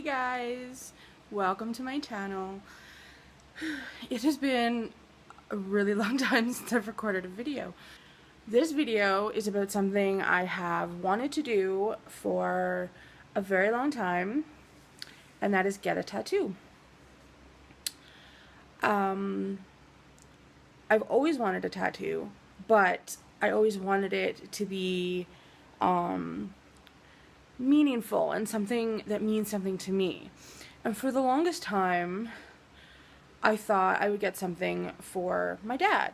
guys, welcome to my channel. It has been a really long time since I've recorded a video. This video is about something I have wanted to do for a very long time, and that is get a tattoo. I've always wanted a tattoo, but I always wanted it to be meaningful and something that means something to me. And for the longest time, I thought I would get something for my dad.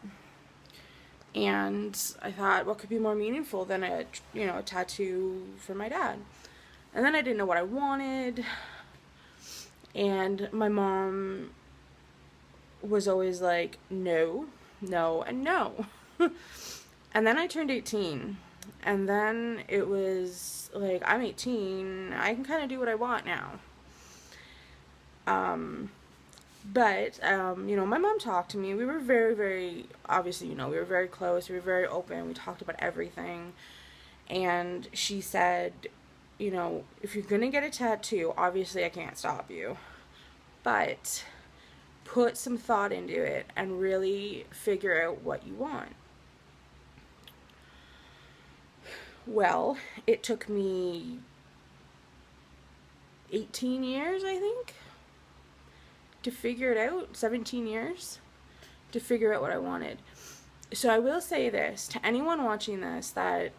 And I thought, what could be more meaningful than a tattoo for my dad? And then I didn't know what I wanted. And my mom was always like, no, no, and no. And then I turned 18. And then it was like, I'm 18, I can kind of do what I want now. But my mom talked to me. We were very, very, obviously, we were very close. We were very open. We talked about everything. And she said, if you're going to get a tattoo, obviously I can't stop you. But put some thought into it and really figure out what you want. Well, it took me 18 years, I think, to figure it out, 17 years, to figure out what I wanted. So I will say this, to anyone watching this that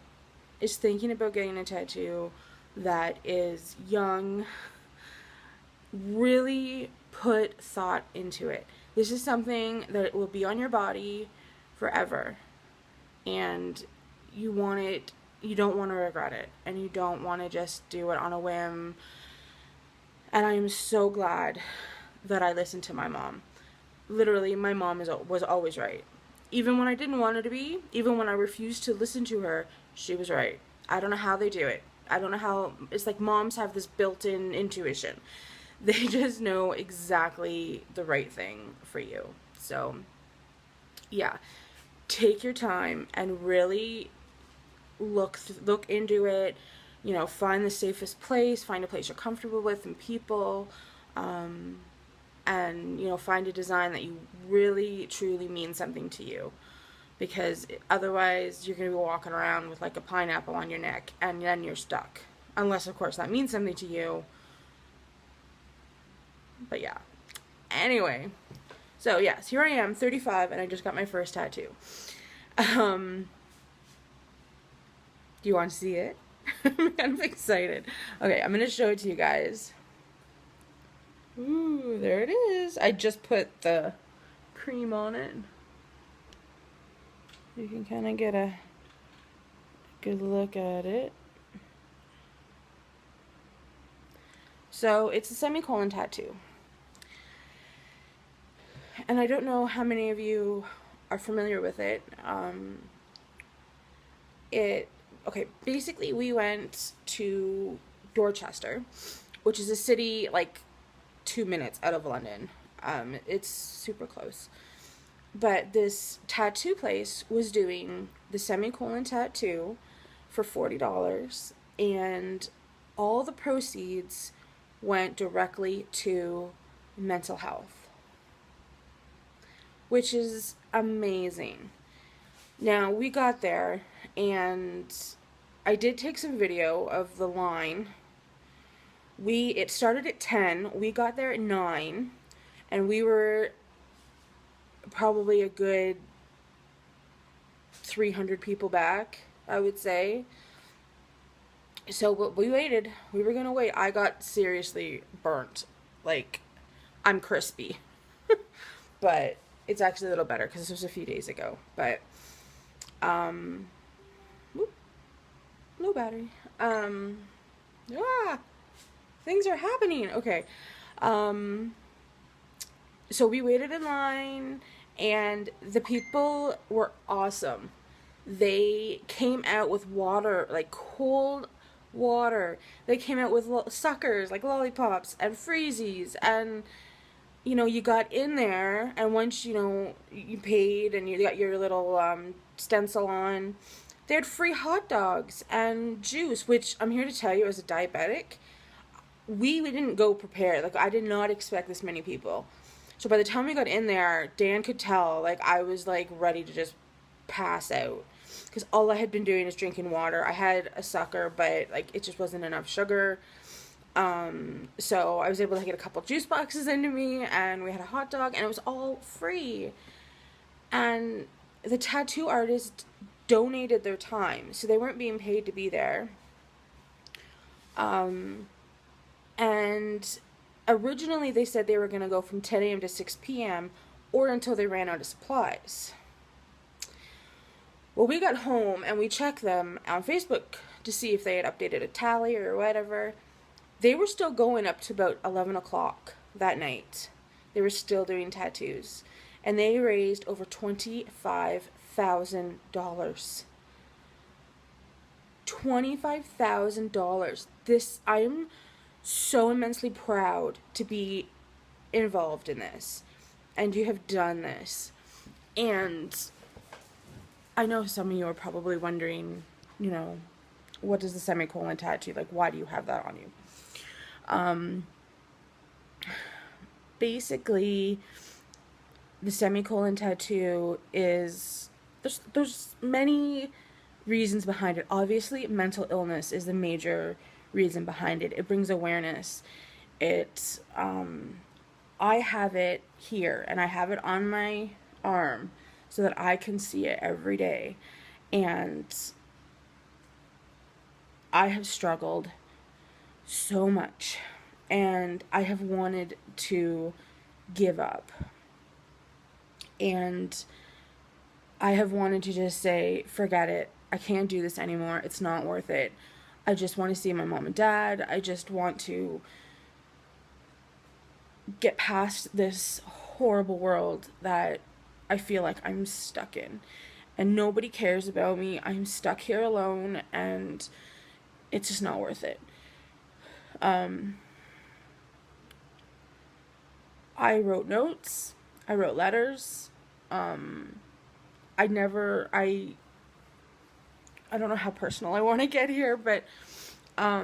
is thinking about getting a tattoo, that is young, really put thought into it. This is something that will be on your body forever, and you want it. You don't want to regret it, and you don't want to just do it on a whim. And I am so glad that I listened to my mom. Literally, my mom was always right. Even when I didn't want her to be, even when I refused to listen to her, she was right. I don't know how they do it. I don't know how, it's like moms have this built-in intuition. They just know exactly the right thing for you. So, yeah, take your time and really look into it, find the safest place, find a place you're comfortable with and people, and find a design that you really truly means something to you, because otherwise you're going to be walking around with like a pineapple on your neck and then you're stuck, unless of course that means something to you. But yeah, anyway, so yes, here I am, 35, and I just got my first tattoo. Do you want to see it? I'm kind of excited. Okay, I'm going to show it to you guys. Ooh, there it is. I just put the cream on it. You can kind of get a good look at it. So, it's a semicolon tattoo. And I don't know how many of you are familiar with it. Okay, basically we went to Dorchester, which is a city like 2 minutes out of London. It's super close. But this tattoo place was doing the semicolon tattoo for $40, and all the proceeds went directly to mental health, which is amazing. Now, we got there, and I did take some video of the line. It started at 10, we got there at 9, and we were probably a good 300 people back, I would say. So we waited. We were gonna wait. I got seriously burnt. Like, I'm crispy. But it's actually a little better because this was a few days ago. But low battery. Things are happening. Okay. So we waited in line, and the people were awesome. They came out with water, like cold water. They came out with suckers, like lollipops and freezies, and you got in there, and once you paid and you got your little stencil on, they had free hot dogs and juice, which I'm here to tell you, as a diabetic, we didn't go prepared. Like, I did not expect this many people. So by the time we got in there, Dan could tell, like, I was, like, ready to just pass out. Because all I had been doing is drinking water. I had a sucker, but, like, it just wasn't enough sugar. So I was able to get a couple juice boxes into me, and we had a hot dog, and it was all free. And the tattoo artist donated their time, so they weren't being paid to be there. And originally they said they were going to go from 10 a.m. to 6 p.m. or until they ran out of supplies. Well, we got home and we checked them on Facebook to see if they had updated a tally or whatever. They were still going up to about 11 o'clock that night. They were still doing tattoos. And they raised over $25,000. $25,000. I'm so immensely proud to be involved in this. And you have done this. And I know some of you are probably wondering, you know, what does the semicolon tattoo, like, why do you have that on you? Basically, the semicolon tattoo is, there's many reasons behind it. Obviously, mental illness is the major reason behind it. It brings awareness. I have it here, and I have it on my arm so that I can see it every day. And I have struggled so much, and I have wanted to give up. And I have wanted to just say, forget it. I can't do this anymore. It's not worth it. I just want to see my mom and dad. I just want to get past this horrible world that I feel like I'm stuck in. And nobody cares about me. I'm stuck here alone, and it's just not worth it. I wrote notes. I wrote letters. I don't know how personal I want to get here, but I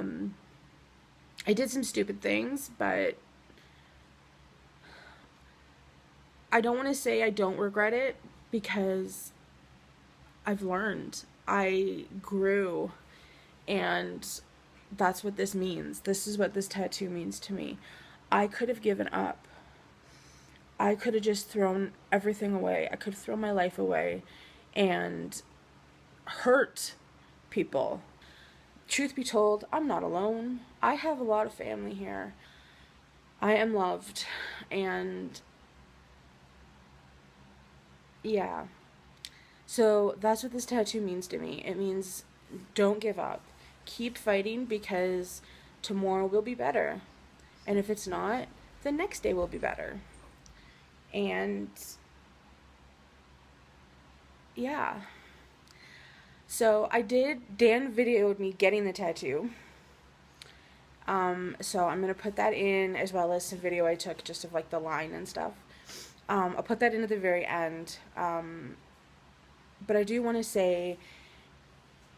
did some stupid things, but I don't want to say I don't regret it, because I've learned. I grew, and that's what this means. This is what this tattoo means to me. I could have given up. I could have just thrown everything away. I could have thrown my life away and hurt people. Truth be told, I'm not alone. I have a lot of family here. I am loved, and yeah. So that's what this tattoo means to me. It means don't give up. Keep fighting, because tomorrow will be better. And if it's not, the next day will be better. And yeah. So Dan videoed me getting the tattoo. So I'm going to put that in, as well as some video I took just of, like, the line and stuff. I'll put that in at the very end. But I do want to say,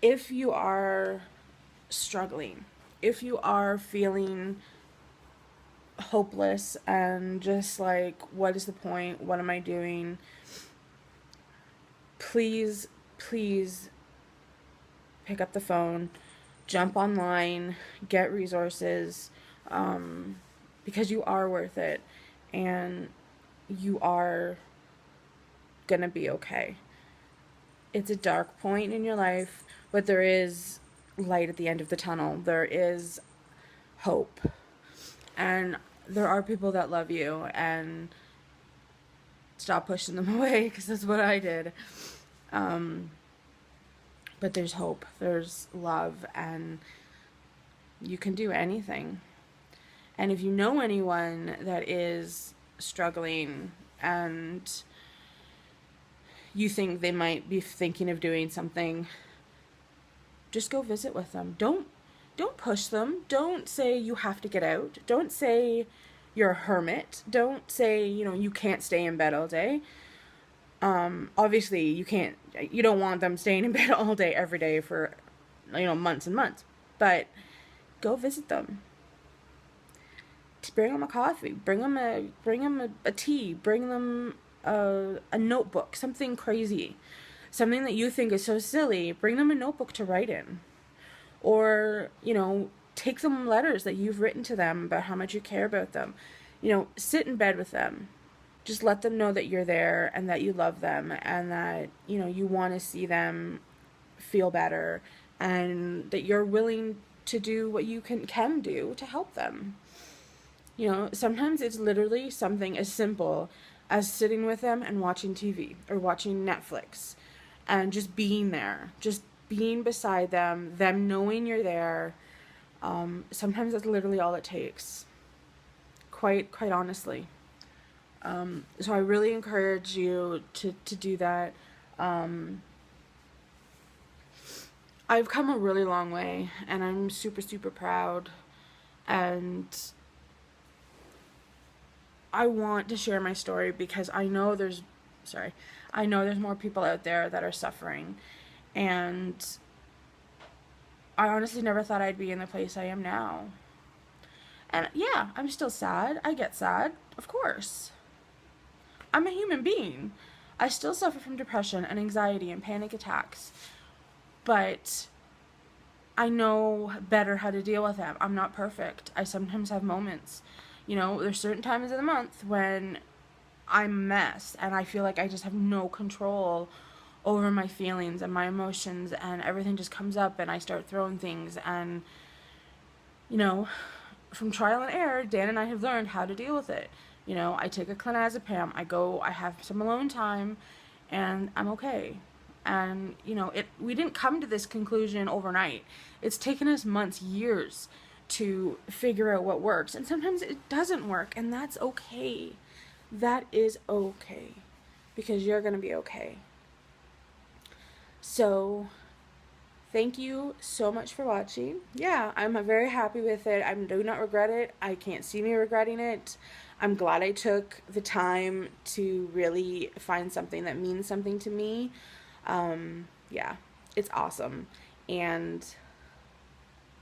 if you are struggling, if you are feeling hopeless and just like, what is the point? What am I doing? Please pick up the phone, jump online, get resources, because you are worth it, and you are gonna be okay. It's a dark point in your life, but there is light at the end of the tunnel. There is hope. And there are people that love you, and stop pushing them away, because that's what I did. But there's hope, there's love, and you can do anything. And if you know anyone that is struggling and you think they might be thinking of doing something, just go visit with them. Don't push them. Don't say you have to get out. Don't say you're a hermit. Don't say, you can't stay in bed all day. Obviously you don't want them staying in bed all day every day for, months and months, but go visit them. bring them a coffee, bring them a tea, bring them a notebook, something crazy, something that you think is so silly. Bring them a notebook to write in, or take them letters that you've written to them about how much you care about them. Sit in bed with them. Just let them know that you're there and that you love them, and that you want to see them feel better, and that you're willing to do what you can do to help them. Sometimes it's literally something as simple as sitting with them and watching TV or watching Netflix and just being there, just being beside them knowing you're there. Sometimes that's literally all it takes, quite honestly. So I really encourage you to do that. I've come a really long way, and I'm super, super proud, and I want to share my story because I know there's more people out there that are suffering, and I honestly never thought I'd be in the place I am now. And yeah, I'm still sad. I get sad, of course. I'm a human being. I still suffer from depression and anxiety and panic attacks, but I know better how to deal with them. I'm not perfect. I sometimes have moments. There's certain times of the month when I'm a mess and I feel like I just have no control over my feelings and my emotions, and everything just comes up and I start throwing things. And from trial and error, Dan and I have learned how to deal with it. I take a clonazepam, I have some alone time, and I'm okay. And we didn't come to this conclusion overnight. It's taken us months, years to figure out what works, and sometimes it doesn't work, and that's okay. That is okay, because you're gonna be okay. So thank you so much for watching. Yeah, I'm very happy with it. I do not regret it. I can't see me regretting it. I'm glad I took the time to really find something that means something to me. Yeah, it's awesome, and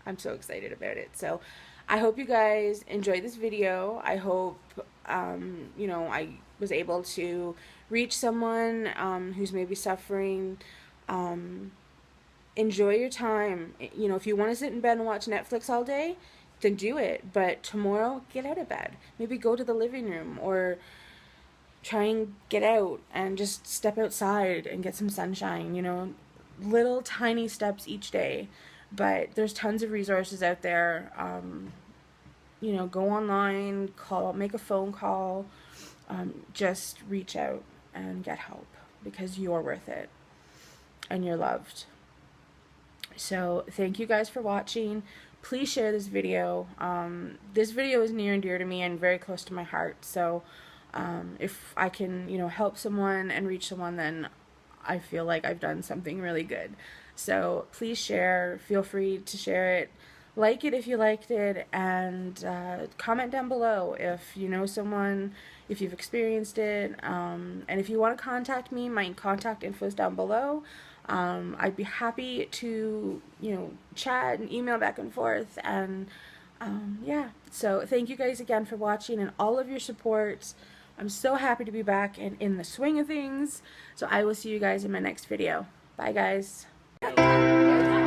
I'm so excited about it. So I hope you guys enjoyed this video. I hope I was able to reach someone who's maybe suffering. Enjoy your time. If you want to sit in bed and watch Netflix all day, then do it. But tomorrow, get out of bed. Maybe go to the living room, or try and get out and just step outside and get some sunshine. Little tiny steps each day. But there's tons of resources out there. Go online, make a phone call, just reach out and get help, because you're worth it and you're loved. So thank you guys for watching. Please share this video. This video is near and dear to me and very close to my heart. So if I can, help someone and reach someone, then I feel like I've done something really good. So please share. Feel free to share it. Like it if you liked it, and comment down below if you know someone, if you've experienced it, and if you want to contact me, my contact info is down below. I'd be happy to, chat and email back and forth, and yeah. So thank you guys again for watching and all of your support. I'm so happy to be back and in the swing of things. So I will see you guys in my next video. Bye, guys. Bye.